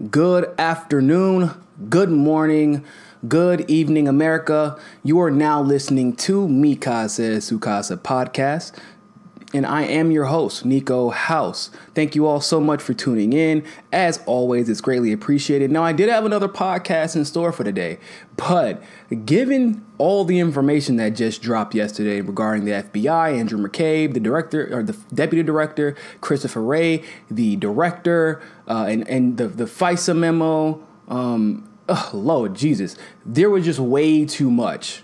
Good afternoon, good morning, good evening, America. You are now listening to Mikasa Sukasa podcast, and I am your host, Niko House. Thank you all so much for tuning in. As always, it's greatly appreciated. Now, I did have another podcast in store for today, but given all the information that just dropped yesterday regarding the FBI, Andrew McCabe, the director or the deputy director, Christopher Wray, the director, and the FISA memo, Lord Jesus, there was just way too much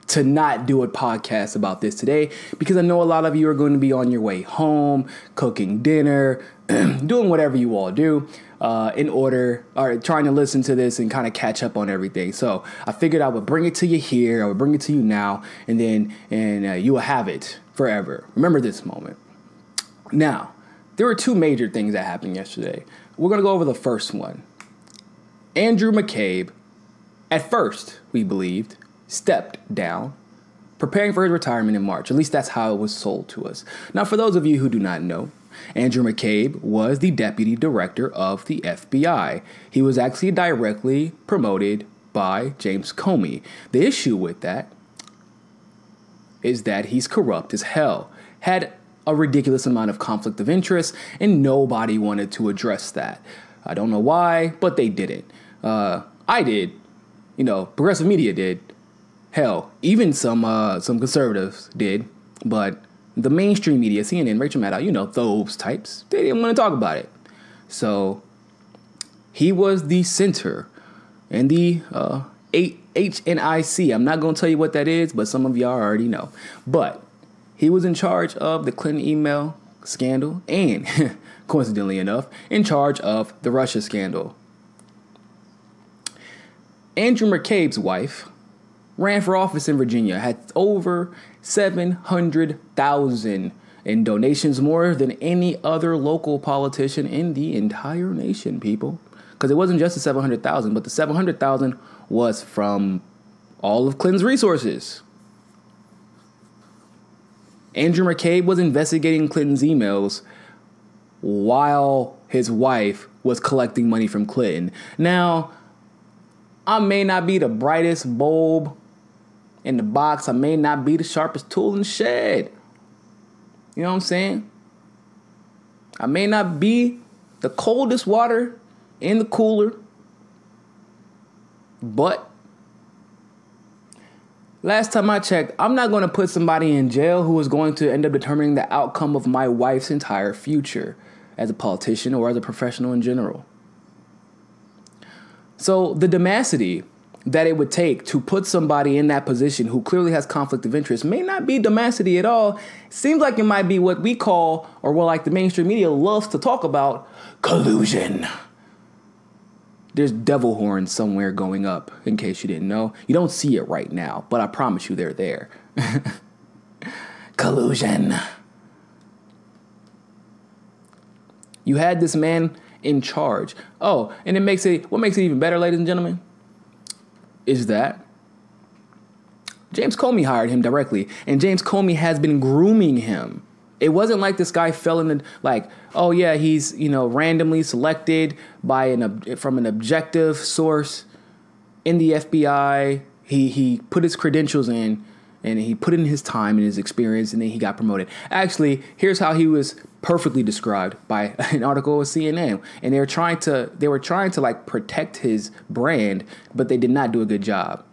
to not do a podcast about this today, because I know a lot of you are going to be on your way home, cooking dinner, doing whatever you all do trying to listen to this and kind of catch up on everything. So I figured I would bring it to you here. I would bring it to you now, and you will have it forever. Remember this moment. Now, there were two major things that happened yesterday. We're going to go over the first one. Andrew McCabe, at first, we believed, stepped down, preparing for his retirement in March. At least that's how it was sold to us. Now, for those of you who do not know, Andrew McCabe was the deputy director of the FBI. He was actually directly promoted by James Comey. The issue with that is that he's corrupt as hell, had a ridiculous amount of conflict of interest, and nobody wanted to address that. I don't know why, but they didn't. I did. Progressive media did. Hell, even some conservatives did, but the mainstream media, CNN, Rachel Maddow, those types, they didn't want to talk about it. So he was the center and the HNIC. I'm not going to tell you what that is, but some of y'all already know. But he was in charge of the Clinton email scandal and, coincidentally enough, in charge of the Russia scandal. Andrew McCabe's wife ran for office in Virginia, had over 700,000 in donations, more than any other local politician in the entire nation, people. Because it wasn't just the 700,000, but the 700,000 was from all of Clinton's resources. Andrew McCabe was investigating Clinton's emails while his wife was collecting money from Clinton. Now, I may not be the brightest bulb in the box. I may not be the sharpest tool in the shed. You know what I'm saying? I may not be the coldest water in the cooler. But last time I checked, I'm not going to put somebody in jail who is going to end up determining the outcome of my wife's entire future as a politician or as a professional in general. So the damacity that it would take to put somebody in that position who clearly has conflict of interest may not be damacity at all. Seems like it might be what we call, or what like the mainstream media loves to talk about, collusion. There's devil horns somewhere going up, in case you didn't know. You don't see it right now, but I promise you they're there. Collusion. You had this man in charge. Oh, and what makes it even better, ladies and gentlemen, is that James Comey hired him directly, and James Comey has been grooming him. It wasn't like this guy fell in he's randomly selected from an objective source in the FBI. He put his credentials in, and he put in his time and his experience, and then he got promoted. Actually, here's how he was perfectly described by an article with CNN. And they were trying to protect his brand, but they did not do a good job.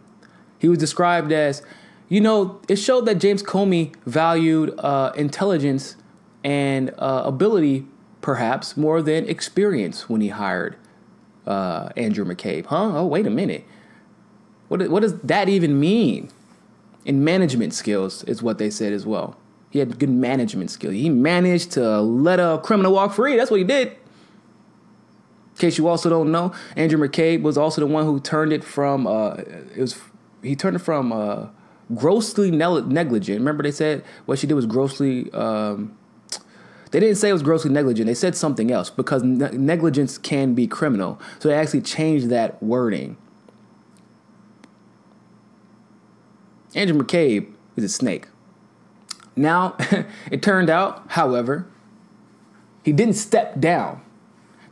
He was described as, it showed that James Comey valued intelligence and ability, perhaps, more than experience when he hired Andrew McCabe. Huh? Oh, wait a minute. What does that even mean? And management skills is what they said as well. He had good management skills. He managed to let a criminal walk free. That's what he did. In case you also don't know, Andrew McCabe was also the one who turned it from grossly negligent. Remember, they said what she did was grossly. They didn't say it was grossly negligent. They said something else, because negligence can be criminal. So they actually changed that wording. Andrew McCabe is a snake. Now, it turned out, however, he didn't step down.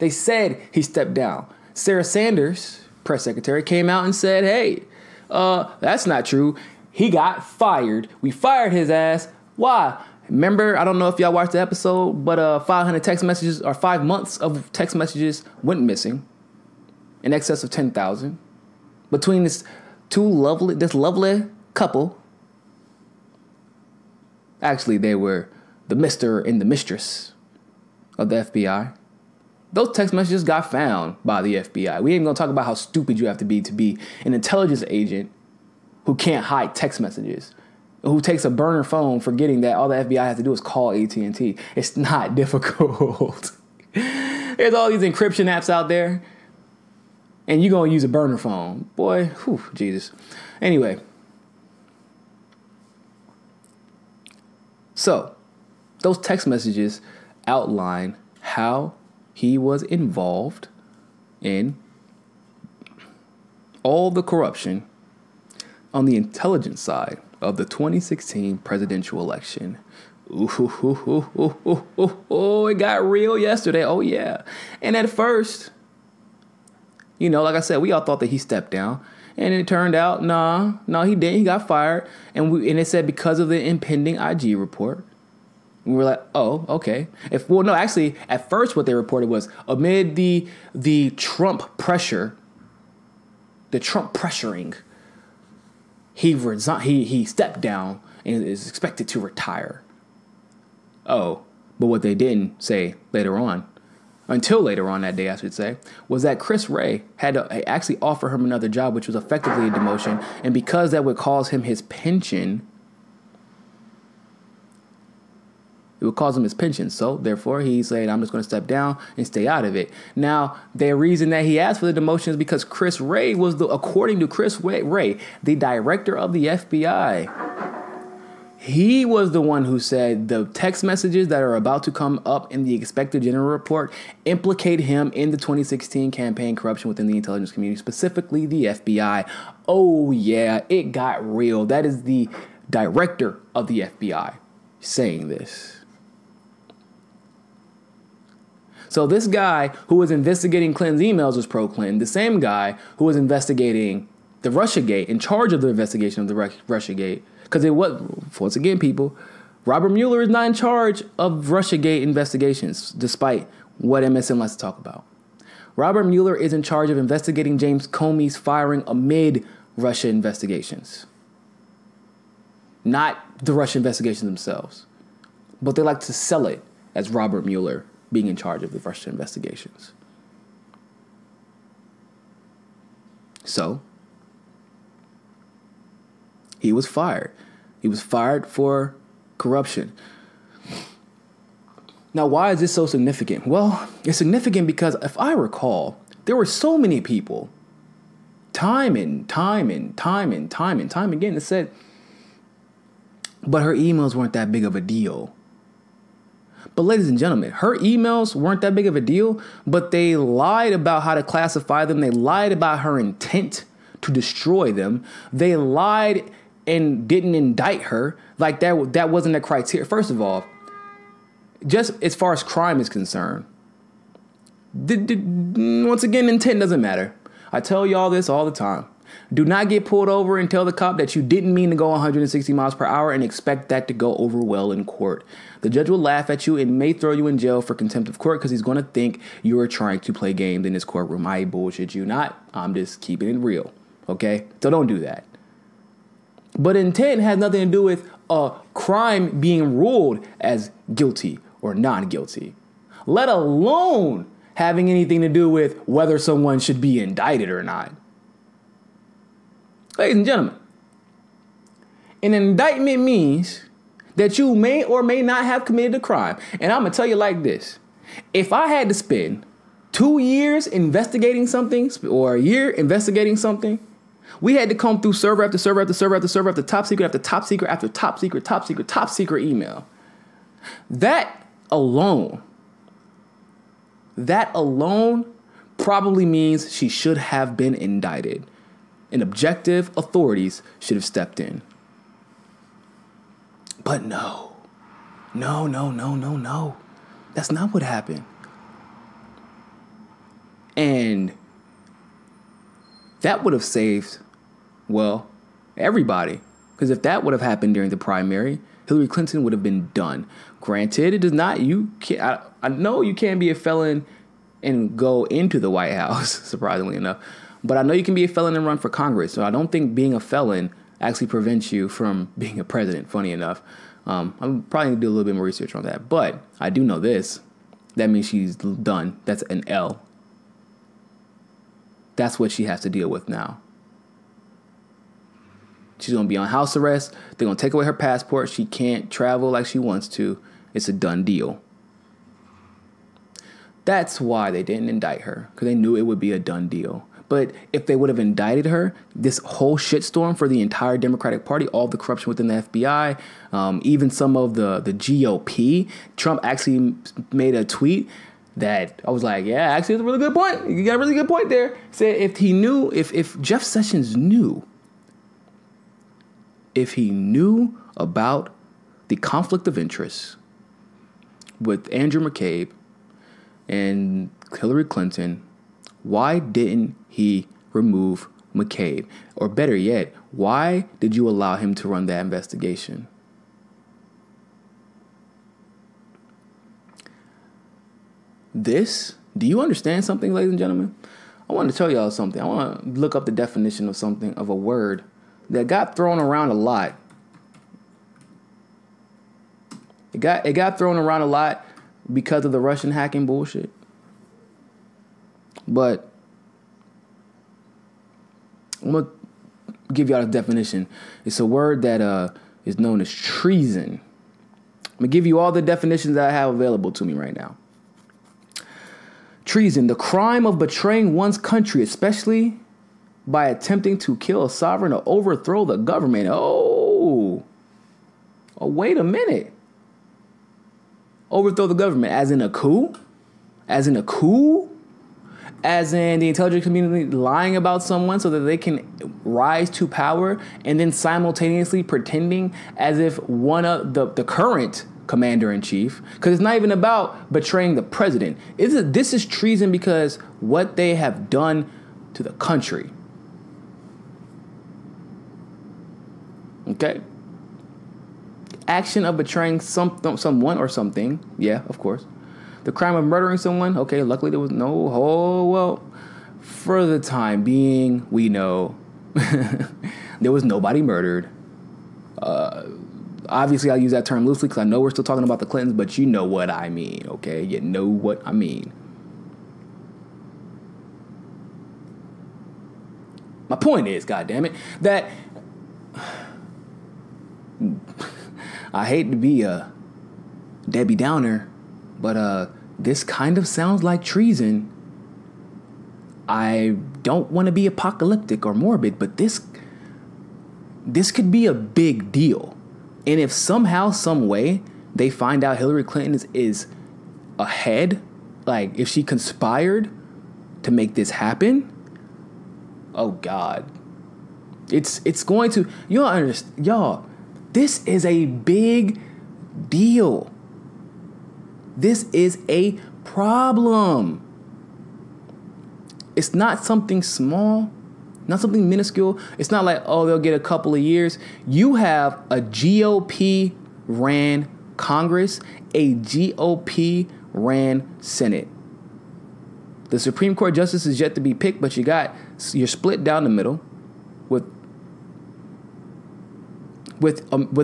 They said he stepped down. Sarah Sanders, press secretary, came out and said, hey, that's not true. He got fired. We fired his ass. Why? Remember, I don't know if y'all watched the episode, but 500 text messages or 5 months of text messages went missing, in excess of 10,000, between this lovely couple. Actually, they were the Mr. and the Mistress of the FBI. Those text messages got found by the FBI. We ain't gonna talk about how stupid you have to be an intelligence agent who can't hide text messages, who takes a burner phone forgetting that all the FBI has to do is call AT&T. It's not difficult. There's all these encryption apps out there, and you're going to use a burner phone. Boy, whew, Jesus. Anyway. So, those text messages outline how he was involved in all the corruption on the intelligence side of the 2016 presidential election. Ooh, it got real yesterday. Oh, yeah. And at first, like I said, we all thought that he stepped down. And it turned out, no, he didn't. He got fired. And it said because of the impending IG report. We were like, oh, okay. Actually, at first what they reported was amid the Trump pressure, the Trump pressuring, he stepped down and is expected to retire. Oh, but what they didn't say until later on that day, I should say, was that Chris Wray had to actually offer him another job, which was effectively a demotion. And because that would cause him his pension, So therefore, he said, I'm just going to step down and stay out of it. Now, the reason that he asked for the demotion is because Chris Wray was according to Chris Wray, the director of the FBI. He was the one who said the text messages that are about to come up in the Inspector General report implicate him in the 2016 campaign corruption within the intelligence community, specifically the FBI. Oh, yeah, it got real. That is the director of the FBI saying this. So this guy who was investigating Clinton's emails was pro-Clinton. The same guy who was investigating the Russiagate, in charge of the investigation of the Russiagate, because it was, once again, people, Robert Mueller is not in charge of Russiagate investigations, despite what MSN likes to talk about. Robert Mueller is in charge of investigating James Comey's firing amid Russia investigations. Not the Russia investigations themselves. But they like to sell it as Robert Mueller being in charge of the Russia investigations. So, he was fired. He was fired for corruption. Now, why is this so significant? Well, it's significant because if I recall, there were so many people, time and time again, that said, but her emails weren't that big of a deal. But ladies and gentlemen, her emails weren't that big of a deal, but they lied about how to classify them. They lied about her intent to destroy them. They lied and didn't indict her. Like that wasn't a criteria. First of all, just as far as crime is concerned, once again, intent doesn't matter. I tell y'all this all the time. Do not get pulled over and tell the cop that you didn't mean to go 160 miles per hour and expect that to go over well in court. The judge will laugh at you and may throw you in jail for contempt of court because he's going to think you are trying to play games in his courtroom. I bullshit you not. I'm just keeping it real. Okay? So don't do that. But intent has nothing to do with a crime being ruled as guilty or non-guilty, let alone having anything to do with whether someone should be indicted or not. Ladies and gentlemen, an indictment means that you may or may not have committed a crime. And I'm going to tell you like this. If I had to spend 2 years investigating something or a year investigating something, we had to comb through server after server after server after server after top secret after top secret after top secret, top secret, top secret email. That alone probably means she should have been indicted. And objective authorities should have stepped in. But no. That's not what happened. And That would have saved, well, everybody. Because if that would have happened during the primary, Hillary Clinton would have been done. Granted, it does not. I know you can't be a felon and go into the White House, surprisingly enough. But I know you can be a felon and run for Congress. So I don't think being a felon actually prevents you from being a president, funny enough. I'm probably going to do a little bit more research on that. But I do know this. That means she's done. That's an L. That's what she has to deal with now. She's going to be on house arrest. They're going to take away her passport. She can't travel like she wants to. It's a done deal. That's why they didn't indict her, because they knew it would be a done deal. But if they would have indicted her, this whole shitstorm for the entire Democratic Party, all the corruption within the FBI, even some of the GOP, Trump actually made a tweet that I was like, yeah, actually, it's a really good point. You got a really good point there. Said if he knew, if Jeff Sessions knew, if he knew about the conflict of interest with Andrew McCabe and Hillary Clinton, why didn't he remove McCabe? Or better yet, why did you allow him to run that investigation? Do you understand something, ladies and gentlemen? I want to tell y'all something. I want to look up the definition of something, of a word that got thrown around a lot. It got thrown around a lot because of the Russian hacking bullshit. But I'm going to give y'all the definition. It's a word that is known as treason. I'm going to give you all the definitions that I have available to me right now. Treason, the crime of betraying one's country, especially by attempting to kill a sovereign or overthrow the government. Oh, wait a minute. Overthrow the government as in a coup? As in a coup? As in the intelligence community lying about someone so that they can rise to power and then simultaneously pretending as if one of the current commander-in-chief, because it's not even about betraying the president. This is treason because what they have done to the country. Okay? Action of betraying someone or something. Yeah, of course. The crime of murdering someone. Okay, luckily there was no... Oh, well, for the time being, we know there was nobody murdered. Obviously, I'll use that term loosely because I know we're still talking about the Clintons, but you know what I mean, okay? You know what I mean. My point is, goddammit, that I hate to be a Debbie Downer, but this kind of sounds like treason. I don't want to be apocalyptic or morbid, but this could be a big deal. And if somehow, some way, they find out Hillary Clinton is ahead, like if she conspired to make this happen, oh God, it's going to, you don't understand, y'all. This is a big deal. This is a problem. It's not something small, not something minuscule. It's not like, oh, they'll get a couple of years. You have a GOP ran Congress, a GOP ran Senate. The Supreme Court justice is yet to be picked, but you're split down the middle with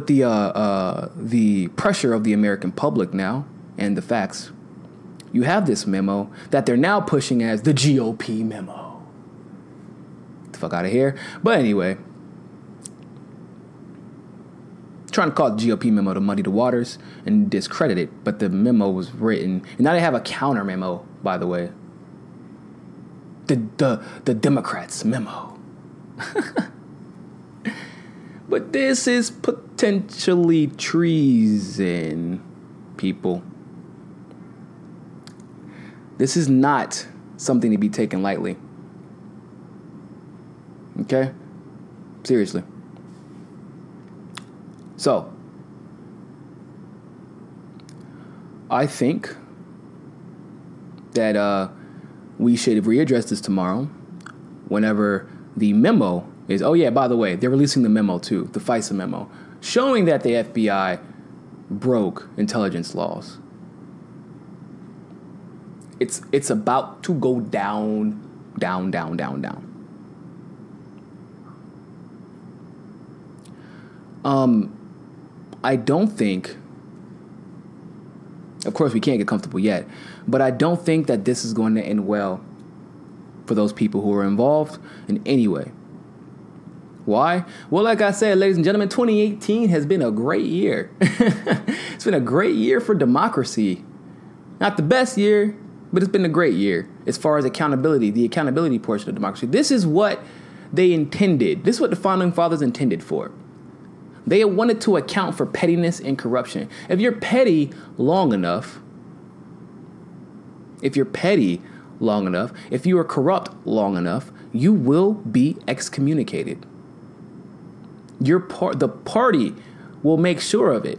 the pressure of the American public now and the facts. You have this memo that they're now pushing as the GOP memo. Get the fuck out of here. But anyway, trying to call it the GOP memo to muddy the waters and discredit it, but the memo was written, and now they have a counter memo, by the way. The Democrats memo. But this is potentially treason, people. This is not something to be taken lightly. Okay? Seriously. So, I think that we should readdress this tomorrow whenever The memo is, oh yeah, by the way, they're releasing the memo too, the FISA memo, showing that the FBI broke intelligence laws. It's about to go down. I don't think, of course we can't get comfortable yet, but I don't think that this is going to end well for those people who are involved in any way. Why? Well, like I said, ladies and gentlemen, 2018 has been a great year. It's been a great year for democracy. Not the best year, but it's been a great year as far as accountability, the accountability portion of democracy. This is what they intended. This is what the Founding Fathers intended for. They wanted to account for pettiness and corruption. If you're petty long enough, if you are corrupt long enough, you will be excommunicated. The party will make sure of it.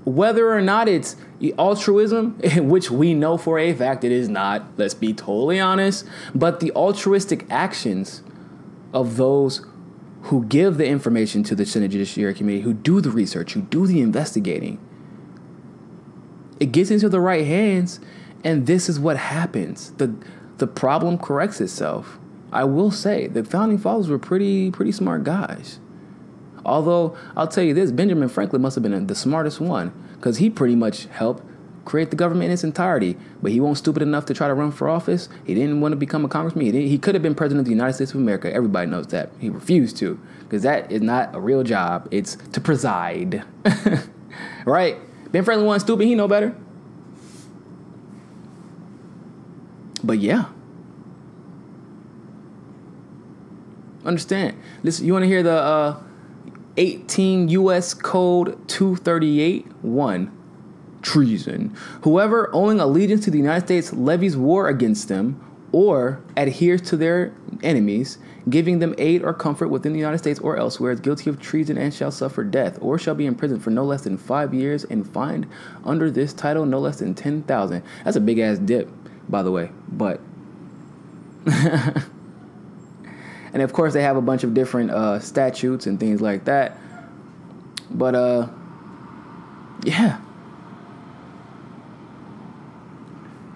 Whether or not it's altruism, which we know for a fact it is not, let's be totally honest, but the altruistic actions of those who give the information to the Senate Judiciary Committee, who do the research, who do the investigating, it gets into the right hands, and this is what happens. The problem corrects itself. I will say the Founding Fathers were pretty smart guys. Although, I'll tell you this, Benjamin Franklin must have been the smartest one, because he pretty much helped create the government in its entirety. But he wasn't stupid enough to try to run for office. He didn't want to become a congressman. He could have been president of the United States of America. Everybody knows that. He refused to, because that is not a real job. It's to preside. Right? Ben Franklin wasn't stupid. He know better. But yeah. Understand. Listen, you want to hear the 18 U.S. Code 238-1. Treason. Whoever owing allegiance to the United States levies war against them or adheres to their enemies, giving them aid or comfort within the United States or elsewhere, is guilty of treason and shall suffer death, or shall be imprisoned for no less than 5 years and fined under this title no less than 10,000. That's a big ass dip, by the way. But and of course they have a bunch of different statutes and things like that. But yeah.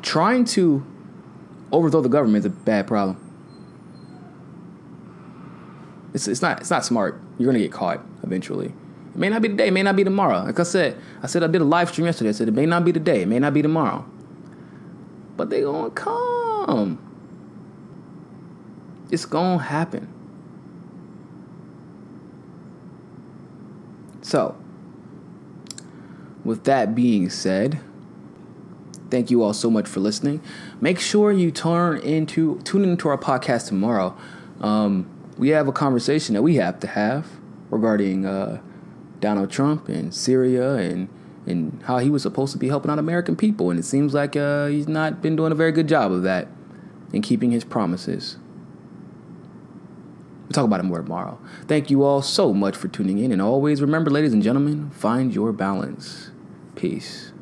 Trying to overthrow the government is a bad problem. It's not smart. You're gonna get caught eventually. It may not be today. It may not be tomorrow. Like I said I did a live stream yesterday. I said it may not be today. It may not be tomorrow. But they gonna come. It's gonna happen. So, with that being said, thank you all so much for listening. Make sure you tune into our podcast tomorrow. We have a conversation that we have to have regarding Donald Trump and Syria and how he was supposed to be helping out American people. And it seems like he's not been doing a very good job of that and keeping his promises. We'll talk about it more tomorrow. Thank you all so much for tuning in. And always remember, ladies and gentlemen, find your balance. Peace.